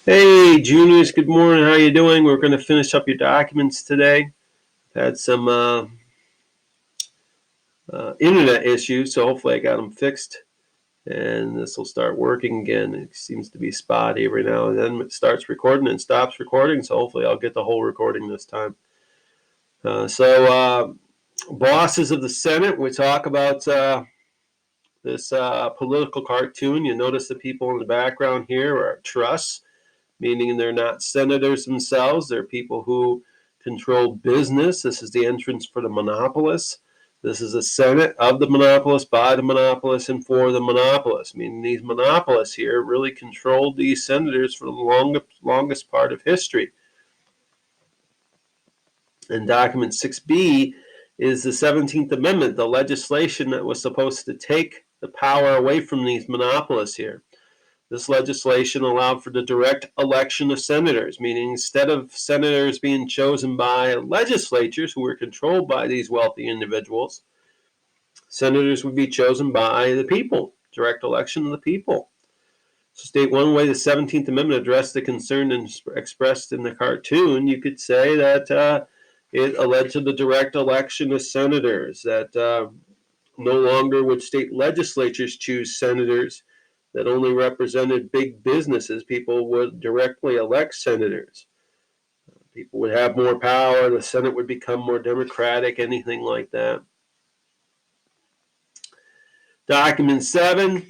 Hey, juniors, good morning. How you doing? We're going to finish up your documents today. Had some internet issues, so hopefully I got them fixed, and this will start working again. It seems to be spotty every now and then. It starts recording and stops recording, so hopefully I'll get the whole recording this time. Bosses of the Senate, we talk about this political cartoon. You notice the people in the background here are trusts, meaning they're not senators themselves. They're people who control business. This is the entrance for the monopolists. This is a Senate of the monopolists, by the monopolists, and for the monopolists, meaning these monopolists here really controlled these senators for the longest part of history. And document 6B is the 17th Amendment, the legislation that was supposed to take the power away from these monopolists here. This legislation allowed for the direct election of senators, meaning instead of senators being chosen by legislatures who were controlled by these wealthy individuals, senators would be chosen by the people, direct election of the people. So state one way the 17th Amendment addressed the concern expressed in the cartoon, you could say that it led to the direct election of senators, that no longer would state legislatures choose senators that only represented big businesses. People would directly elect senators. People would have more power. The Senate would become more democratic, anything like that. Document 7.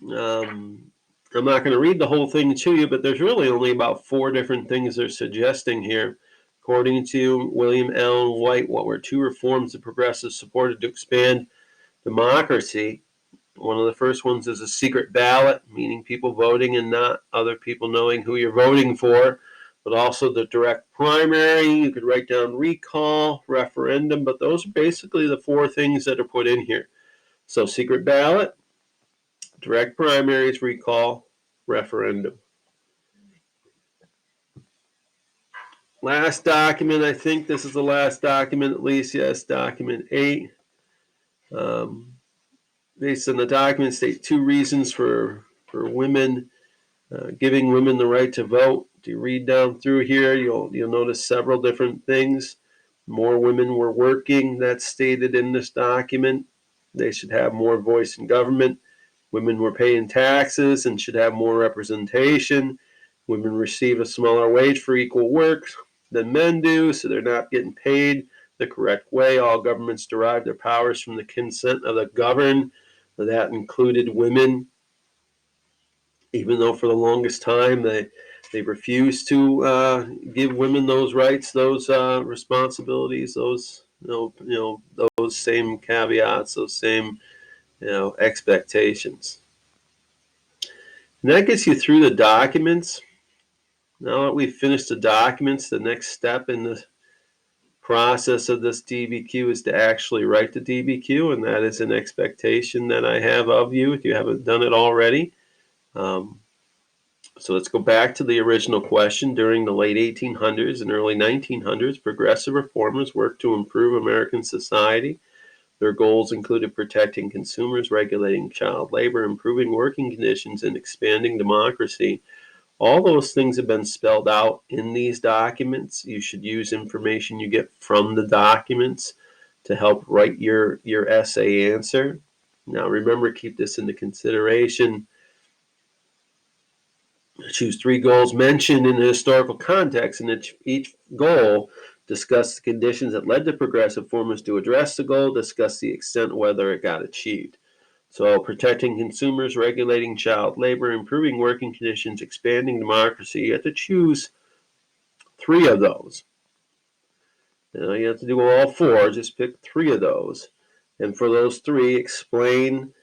I'm not going to read the whole thing to you, but there's really only about 4 different things they're suggesting here. According to William Allen White, what were 2 reforms the progressives supported to expand democracy? One of the first ones is a secret ballot, meaning people voting and not other people knowing who you're voting for, but also the direct primary. You could write down recall, referendum, but those are basically the 4 things that are put in here. So secret ballot, direct primaries, recall, referendum. Last document, I think this is the last document, at least, yes, document 8. Based on the document, state 2 reasons for women giving women the right to vote. If you read down through here, you'll notice several different things. More women were working. That's stated in this document. They should have more voice in government. Women were paying taxes and should have more representation. Women receive a smaller wage for equal work than men do, so they're not getting paid the correct way. All governments derive their powers from the consent of the governed. That included women, even though for the longest time they refused to give women those rights, those responsibilities, those those same caveats, those same expectations. And that gets you through the documents. Now that we've finished the documents, the next step in the process of this DBQ is to actually write the DBQ, and that is an expectation that I have of you if you haven't done it already. So let's go back to the original question. During the late 1800s and early 1900s, progressive reformers worked to improve American society. Their goals included protecting consumers, regulating child labor, improving working conditions, and expanding democracy. All those things have been spelled out in these documents. You should use information you get from the documents to help write your essay answer. Now remember, keep this into consideration. Choose 3 goals mentioned in the historical context, and each goal discuss the conditions that led the progressive reformers to address the goal, discuss the extent whether it got achieved. So protecting consumers, regulating child labor, improving working conditions, expanding democracy. You have to choose 3 of those. You have to do all 4, just pick 3 of those. And for those 3, explain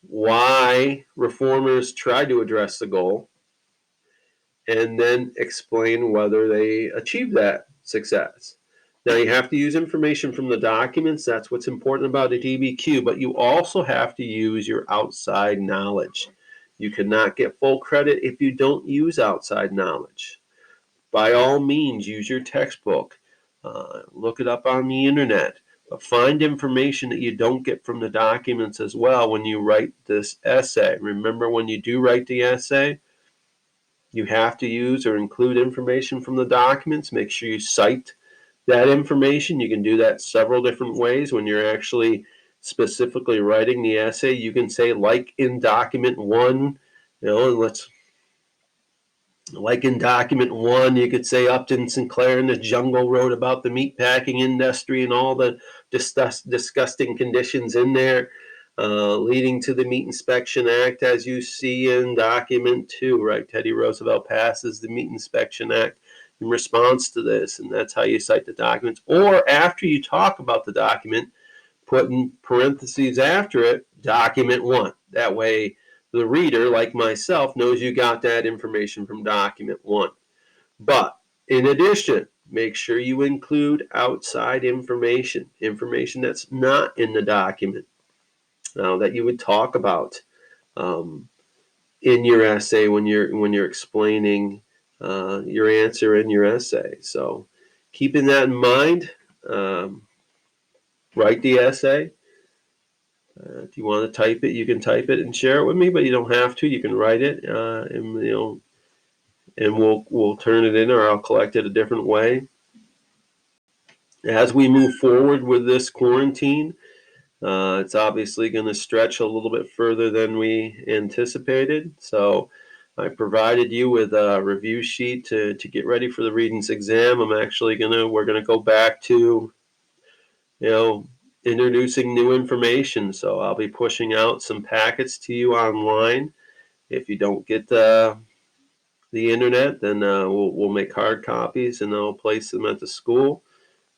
why reformers tried to address the goal, and then explain whether they achieved that success. Now, you have to use information from the documents. That's what's important about a DBQ, but you also have to use your outside knowledge. You cannot get full credit if you don't use outside knowledge. By all means, use your textbook. Look it up on the internet. But find information that you don't get from the documents as well when you write this essay. Remember, when you do write the essay, You have to use or include information from the documents. Make sure you cite that information. You can do that several different ways. When you're actually specifically writing the essay, you can say, like in document 1, like in document 1, you could say Upton Sinclair in the Jungle wrote about the meatpacking industry and all the disgusting conditions in there, leading to the Meat Inspection Act, as you see in document 2, right? Teddy Roosevelt passes the Meat Inspection Act in response to this, and that's how you cite the documents. Or after you talk about the document, put in parentheses after it, document 1. That way the reader, like myself, knows you got that information from document 1. But in addition, make sure you include outside information, information that's not in the document, that you would talk about in your essay when you're explaining your answer in your essay. So keeping that in mind, write the essay. If you want to type it, you can type it and share it with me, but you don't have to. You can write it, and we'll turn it in, or I'll collect it a different way. As we move forward with this quarantine, it's obviously going to stretch a little bit further than we anticipated. So I provided you with a review sheet to get ready for the Regents exam. We're gonna go back to, introducing new information. So I'll be pushing out some packets to you online. If you don't get the internet, then we'll make hard copies and I'll place them at the school,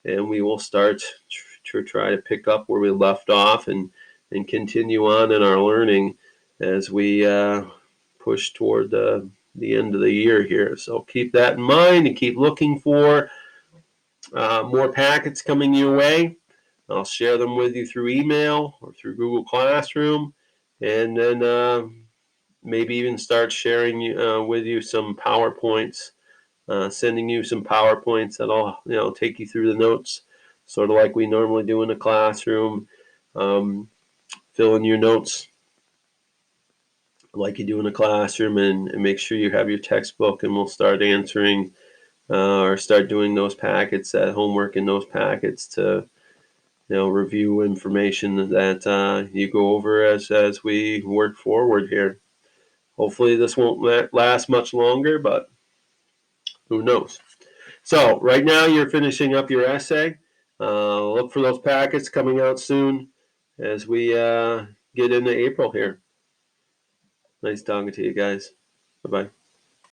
and we will start to try to pick up where we left off and continue on in our learning as we push toward the end of the year here. So keep that in mind and keep looking for more packets coming your way. I'll share them with you through email or through Google Classroom, and then maybe even start sharing with you some PowerPoints, sending you some PowerPoints that'll take you through the notes, sort of like we normally do in the classroom. Fill in your notes like you do in the classroom, and make sure you have your textbook, and we'll start answering or start doing those packets, that homework in those packets to review information that you go over as we work forward here. Hopefully this won't last much longer, but who knows. So right now you're finishing up your essay. Look for those packets coming out soon as we get into April here. Nice talking to you guys. Bye-bye.